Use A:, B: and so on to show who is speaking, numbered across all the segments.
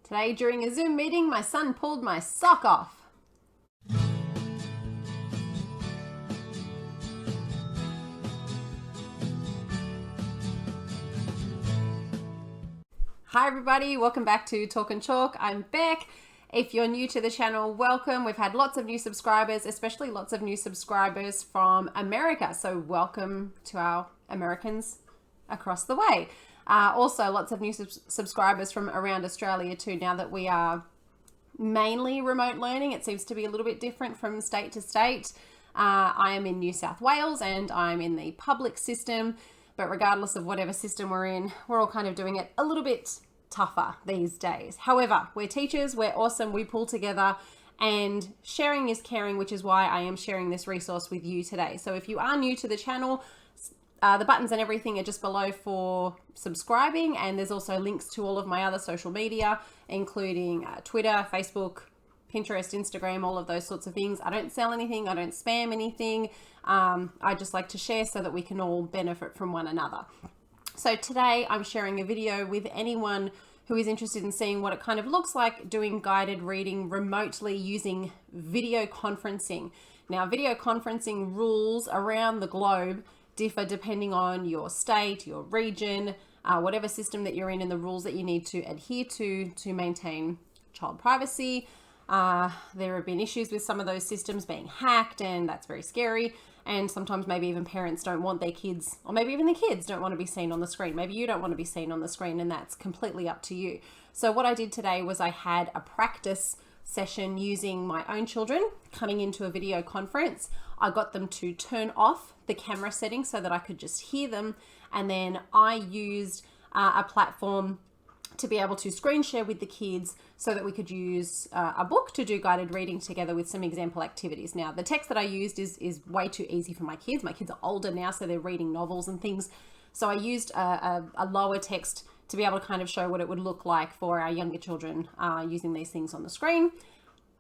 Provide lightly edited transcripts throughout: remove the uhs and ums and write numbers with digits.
A: Today, during a Zoom meeting, my son pulled my sock off. Hi everybody, welcome back to Talk and Chalk. I'm Beck. If you're new to the channel, welcome. We've had lots of new subscribers, especially lots of new subscribers from America. So welcome to our Americans across the way. Also, lots of new subscribers from around Australia too. Now that we are mainly remote learning, it seems to be a little bit different from state to state. I am in New South Wales and I'm in the public system. But regardless of whatever system we're in, we're all kind of doing it a little bit tougher these days. However, we're teachers, we're awesome, we pull together, and sharing is caring, which is why I am sharing this resource with you today. So if you are new to the channel, the buttons and everything are just below for subscribing, and there's also links to all of my other social media, including Twitter, Facebook, Pinterest, Instagram, all of those sorts of things. I don't sell anything, I don't spam anything. I just like to share so that we can all benefit from one another. So today I'm sharing a video with anyone who is interested in seeing what it kind of looks like doing guided reading remotely using video conferencing. Now, video conferencing rules around the globe differ depending on your state, your region, whatever system that you're in, and the rules that you need to adhere to maintain child privacy. There have been issues with some of those systems being hacked, and that's very scary. And sometimes maybe even parents don't want their kids, or maybe even the kids don't want to be seen on the screen. Maybe you don't want to be seen on the screen, and that's completely up to you. So what I did today was I had a practice session using my own children coming into a video conference. I got them to turn off the camera settings so that I could just hear them. And then I used a platform to be able to screen share with the kids so that we could use a book to do guided reading together with some example activities. Now, the text that I used is way too easy for my kids. My kids are older now, so they're reading novels and things. So I used a lower text to be able to kind of show what it would look like for our younger children using these things on the screen.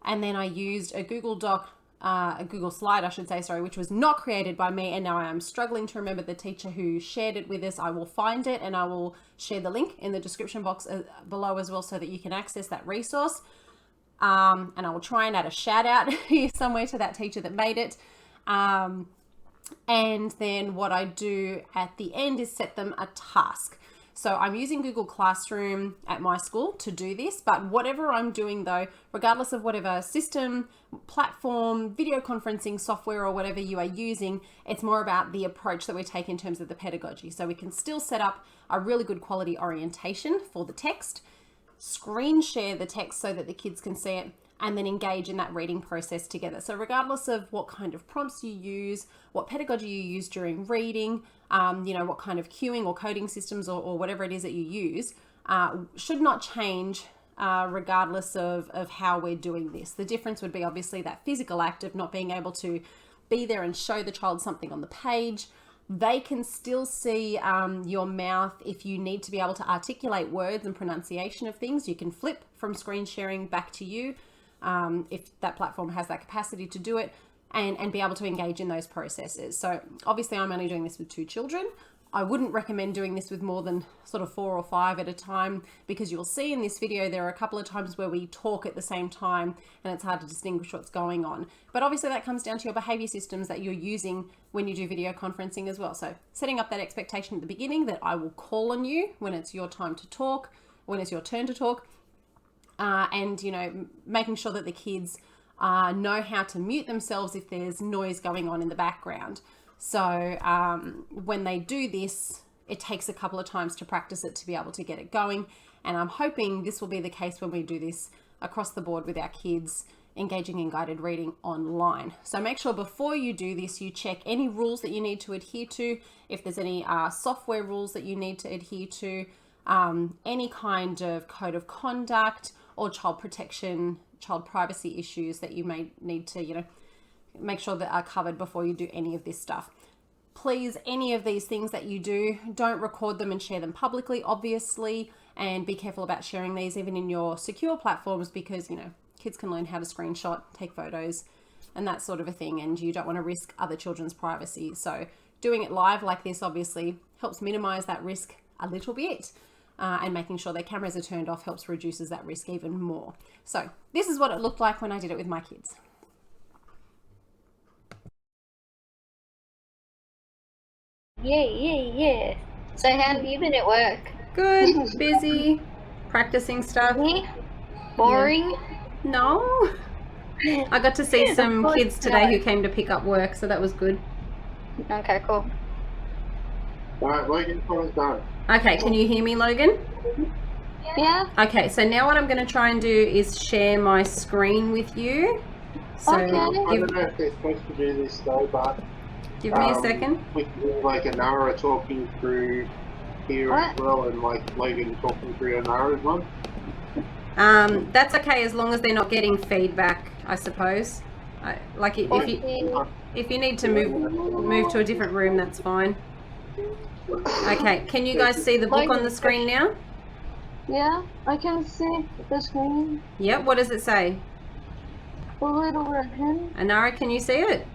A: And then I used a Google Doc, a Google slide, I should say, sorry, which was not created by me. And now I am struggling to remember the teacher who shared it with us. I will find it and I will share the link in the description box below as well so that you can access that resource. And I will try and add a shout out here somewhere to that teacher that made it. And then what I do at the end is set them a task. So I'm using Google Classroom at my school to do this, but whatever I'm doing though, regardless of whatever system, platform, video conferencing software or whatever you are using, it's more about the approach that we take in terms of the pedagogy. So we can still set up a really good quality orientation for the text, screen share the text so that the kids can see it, and then engage in that reading process together. So regardless of what kind of prompts you use, what pedagogy you use during reading, what kind of cueing or coding systems or whatever it is that you use, should not change regardless of how we're doing this. The difference would be obviously that physical act of not being able to be there and show the child something on the page. They can still see your mouth. If you need to be able to articulate words and pronunciation of things, you can flip from screen sharing back to you. If that platform has that capacity to do it, and be able to engage in those processes. So obviously I'm only doing this with 2 children. I wouldn't recommend doing this with more than sort of 4 or 5 at a time, because you'll see in this video there are a couple of times where we talk at the same time and it's hard to distinguish what's going on. But obviously that comes down to your behavior systems that you're using when you do video conferencing as well. So setting up that expectation at the beginning that I will call on you when it's your time to talk, when it's your turn to talk, and making sure that the kids know how to mute themselves if there's noise going on in the background. So when they do this, it takes a couple of times to practice it to be able to get it going. And I'm hoping this will be the case when we do this across the board with our kids engaging in guided reading online. So make sure before you do this, you check any rules that you need to adhere to. If there's any software rules that you need to adhere to, any kind of code of conduct or child protection, child privacy issues that you may need to, make sure that are covered before you do any of this stuff. Please, any of these things that you do, don't record them and share them publicly, obviously, and be careful about sharing these even in your secure platforms, because, kids can learn how to screenshot, take photos, and that sort of a thing, and you don't want to risk other children's privacy. So doing it live like this obviously helps minimize that risk a little bit. and making sure their cameras are turned off reduces that risk even more. So this is what it looked like when I did it with my kids.
B: Yeah. So how have you been at work?
A: Good, busy, practicing stuff.
B: Boring?
A: No. I got to see some kids today who came to pick up work, so that was good.
B: Okay, cool.
C: Alright, Logan, comments done.
A: Okay, can you hear me, Logan?
B: Yeah.
A: Okay, so now what I'm going to try and do is share my screen with you. So
B: Okay.
C: I don't know if they're supposed to do this though, but
A: give me a second.
C: we can do like Anara talking through here as well, and like Logan talking through Anara's one.
A: That's okay as long as they're not getting feedback, I suppose. Like if you need to move to a different room, that's fine. Okay, can you guys see the book on the screen now?
B: Yeah, I can see the screen.
A: Yep, what does it say?
B: The little red hen.
A: Anara, can you see it?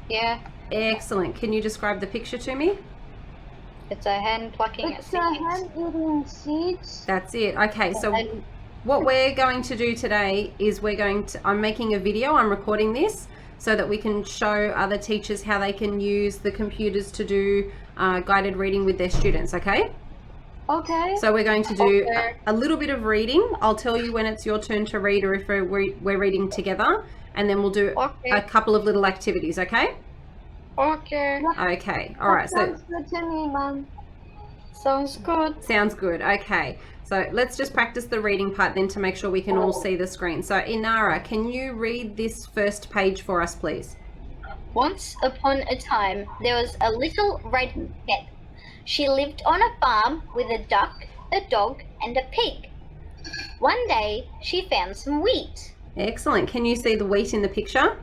B: Yeah.
A: Excellent. Can you describe the picture to me?
B: It's a hen plucking
D: It's a hen eating seeds.
A: That's it. Okay, so what we're going to do today is I'm making a video, I'm recording this so that we can show other teachers how they can use the computers to do guided reading with their students, okay?
D: Okay.
A: So we're going to do a little bit of reading. I'll tell you when it's your turn to read or if we're reading together, and then we'll do a couple of little activities, okay?
B: Okay.
A: Okay, all right. So
D: Sounds good to me, Mum.
B: Sounds good.
A: sounds good. Okay, so let's just practice the reading part then to make sure we can all see the screen. So Inara, can you read this first page for us, please?
B: Once upon a time, there was a little red hen. She lived on a farm with a duck, a dog, and a pig. One day, she found some wheat.
A: Excellent. Can you see the wheat in the picture?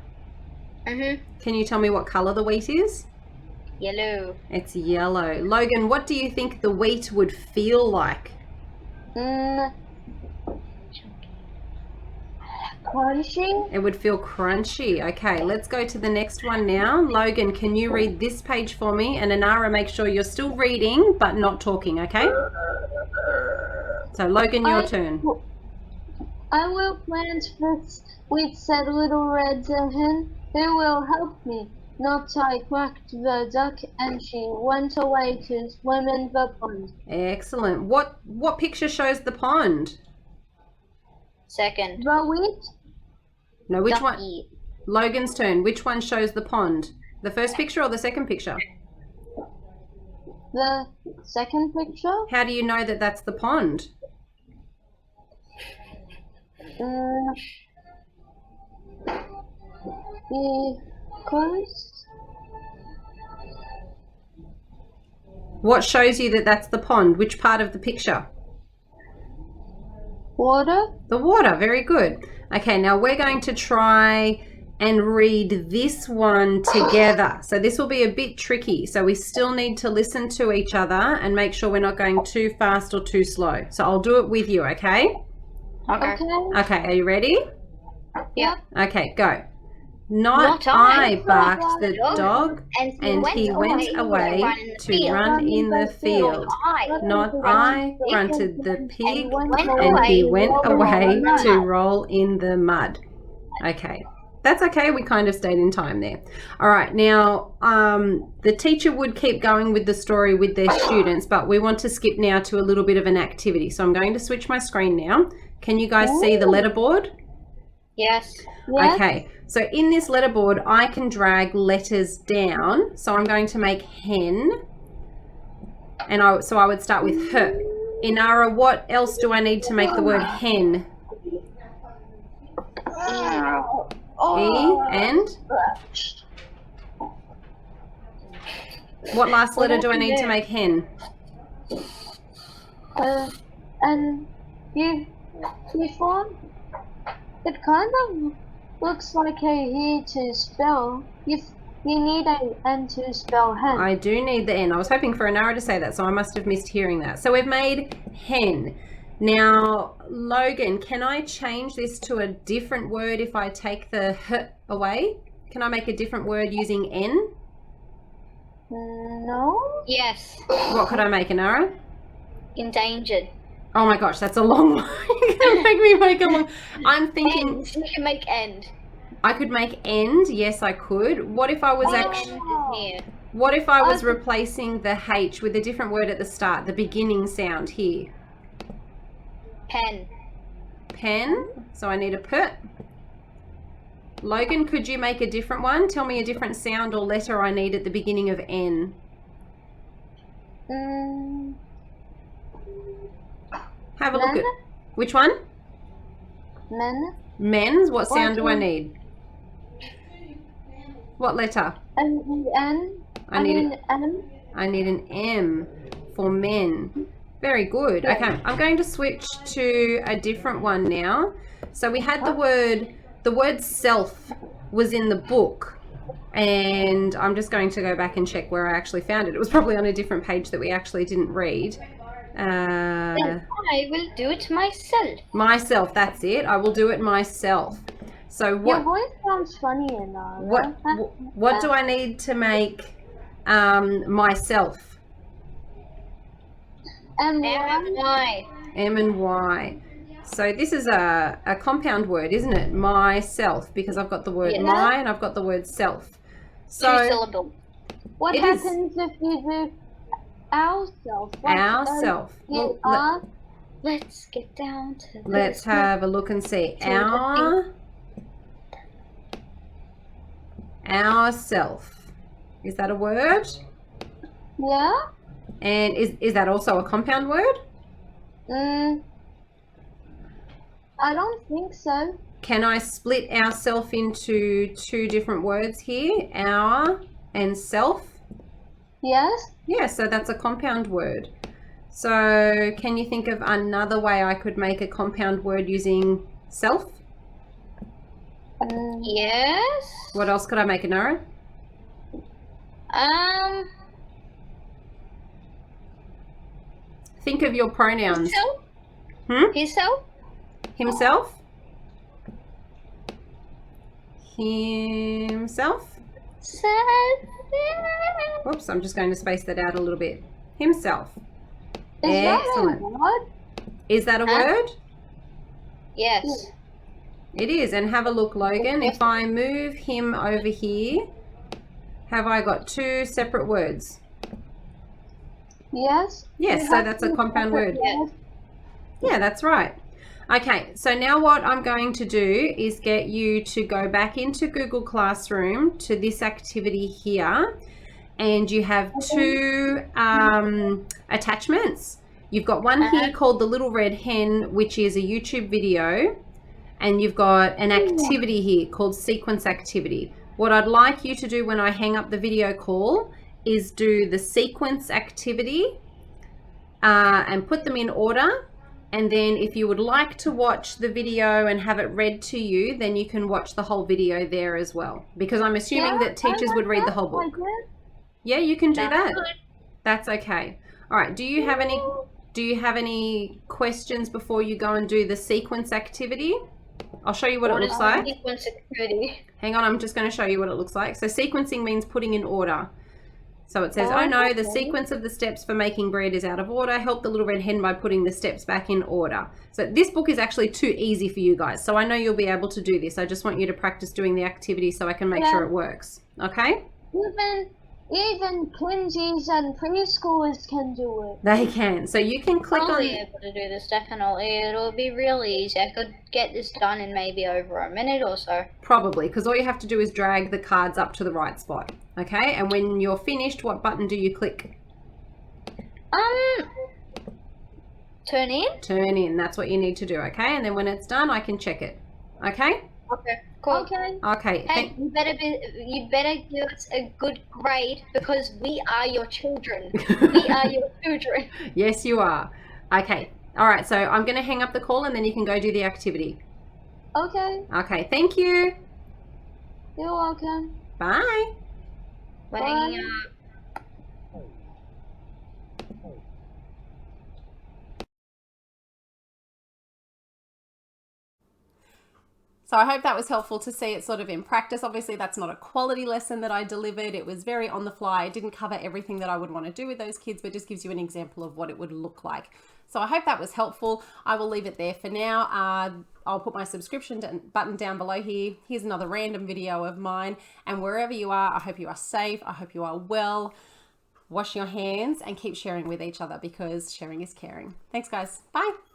A: Can you tell me what color the wheat is?
B: Yellow.
A: It's yellow. Logan, what do you think the wheat would feel like?
D: Crunchy.
A: It would feel crunchy. Okay, let's go to the next one now. Logan, can you read this page for me? And Anara, make sure you're still reading but not talking, okay? So Logan, your turn.
D: I will plant fruits with said little red hen. They will help me. Not I quacked the duck, and she went away to swim in the pond.
A: Excellent. What picture shows the pond?
B: Second.
D: The wheat.
A: No, which one?
B: Ducky.
A: Logan's turn. Which one shows the pond? The first picture or the second picture?
D: The second picture.
A: How do you know that that's the pond?
D: Because
A: What shows you that that's the pond? Which part of the picture?
D: water.
A: The water. Very good. Okay, now we're going to try and read this one together. So this will be a bit tricky. So we still need to listen to each other and make sure we're not going too fast or too slow. So I'll do it with you, okay?
B: Okay.
A: Okay, are you ready?
B: Yeah.
A: Okay, go. Not I barked the dog,
B: And
A: he went away to run in the field. Not I grunted the pig, and he went away to roll in the mud. Okay, that's okay. We kind of stayed in time there. All right, now the teacher would keep going with the story with their students, but we want to skip now to a little bit of an activity. So I'm going to switch my screen now. Can you guys see the letterboard?
B: Yes.
A: Okay, so in this letterboard, I can drag letters down. So I'm going to make hen, and so I would start with her. Inara, what else do I need to make the word hen? E and? What last letter do I need to make hen?
D: And before it kind of looks like a he to spell. You need an N to spell hen.
A: I do need the N. I was hoping for Inara to say that, so I must have missed hearing that. So we've made hen. Now, Logan, can I change this to a different word if I take the H away? Can I make a different word using N?
D: No.
B: Yes.
A: What could I make, Inara?
B: Endangered.
A: Oh my gosh, that's a long one. You're gonna make me make a long. I'm thinking
B: End. You can make end.
A: I could make end. Yes, I could. What if I was actually?
B: End is here.
A: What if I was replacing the H with a different word at the start, the beginning sound here?
B: Pen.
A: Pen. So I need a P. Logan, could you make a different one? Tell me a different sound or letter I need at the beginning of N. Have a look at which one?
D: Men.
A: Men's. What sound do I need? What letter?
D: N.
A: I need
D: M.
A: I need an M for men. Very good. Okay, I'm going to switch to a different one now. So we had the word self was in the book, and I'm just going to go back and check where I actually found it. It was probably on a different page that we actually didn't read.
B: Then I will do it myself.
A: Myself, that's it. I will do it myself. So
D: Your voice sounds funny enough.
A: what do I need to make myself?
B: M and Y.
A: M and Y. So this is a compound word, isn't it? Myself, because I've got the word my and I've got the word self. So
B: 2 syllables.
D: What happens if you do ourself?
A: Ourself. Well,
B: Let's get down to this.
A: let's have a look and see. Ourself. Is that a word?
D: Yeah.
A: And is that also a compound word?
D: I don't think so.
A: Can I split ourself into 2 different words here? Our and self?
D: Yes.
A: Yeah, so that's a compound word. So can you think of another way I could make a compound word using self?
B: Yes.
A: What else could I make, Anara? Think of your pronouns.
B: Himself? Himself?
A: Himself? Himself? Whoops, I'm just going to space that out a little bit. Himself. Excellent. Is that a word?
B: Yes.
A: It is. And have a look, Logan. If I move him over here, have I got 2 separate words?
D: Yes.
A: Yes, so that's a compound word. Yeah, that's right. Okay, so now what I'm going to do is get you to go back into Google Classroom to this activity here, and you have 2 attachments. You've got one here called The Little Red Hen, which is a YouTube video, and you've got an activity here called Sequence Activity. What I'd like you to do when I hang up the video call is do the sequence activity and put them in order. And then if you would like to watch the video and have it read to you, then you can watch the whole video there as well. Because I'm assuming that teachers would read the whole book. Yeah, you can do that. That's okay. All right. Do you have any questions before you go and do the sequence activity? I'll show you what it looks like.
B: Sequence activity.
A: Hang on, I'm just going to show you what it looks like. So sequencing means putting in order. So it says, oh no, the sequence of the steps for making bread is out of order. Help the little red hen by putting the steps back in order. So this book is actually too easy for you guys. So I know you'll be able to do this. I just want you to practice doing the activity so I can make sure it works. Okay?
D: Even twinsies and preschoolers can do it.
A: They can. So you can click
B: I'll
A: on...
B: be able to do this, definitely. It'll be really easy. I could get this done in maybe over a minute or so. Probably,
A: because all you have to do is drag the cards up to the right spot. Okay? And when you're finished, what button do you click?
B: Turn in?
A: Turn in. That's what you need to do, okay? And then when it's done, I can check it. Okay?
B: Okay, cool.
D: Okay.
A: Okay.
B: Hey, you better give us a good grade because we are your children. We are your children.
A: Yes, you are. Okay. All right. So I'm going to hang up the call and then you can go do the activity.
D: Okay.
A: Okay. Thank you.
D: You're welcome.
A: Bye.
B: We're hanging up.
A: So I hope that was helpful to see it sort of in practice. Obviously, that's not a quality lesson that I delivered. It was very on the fly. It didn't cover everything that I would want to do with those kids, but just gives you an example of what it would look like. So I hope that was helpful. I will leave it there for now. I'll put my subscription button down below here. Here's another random video of mine. And wherever you are, I hope you are safe. I hope you are well. Wash your hands and keep sharing with each other because sharing is caring. Thanks, guys. Bye.